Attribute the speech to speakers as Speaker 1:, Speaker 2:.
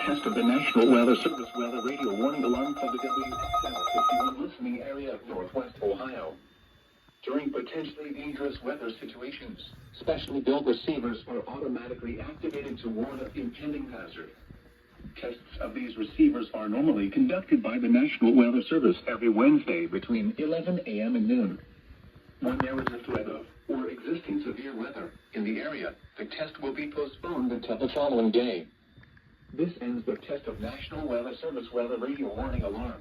Speaker 1: test of the National Weather Service weather radio warning alarm for the WT51 listening area of Northwest Ohio. During potentially dangerous weather situations, specially built receivers are automatically activated to warn of impending hazard. Tests of these receivers are normally conducted by the National Weather Service every Wednesday between 11 a.m. and noon. When there is a threat of or existing severe weather in the area, the test will be postponed until the following day. This ends the test of National Weather Service weather radio warning alarm.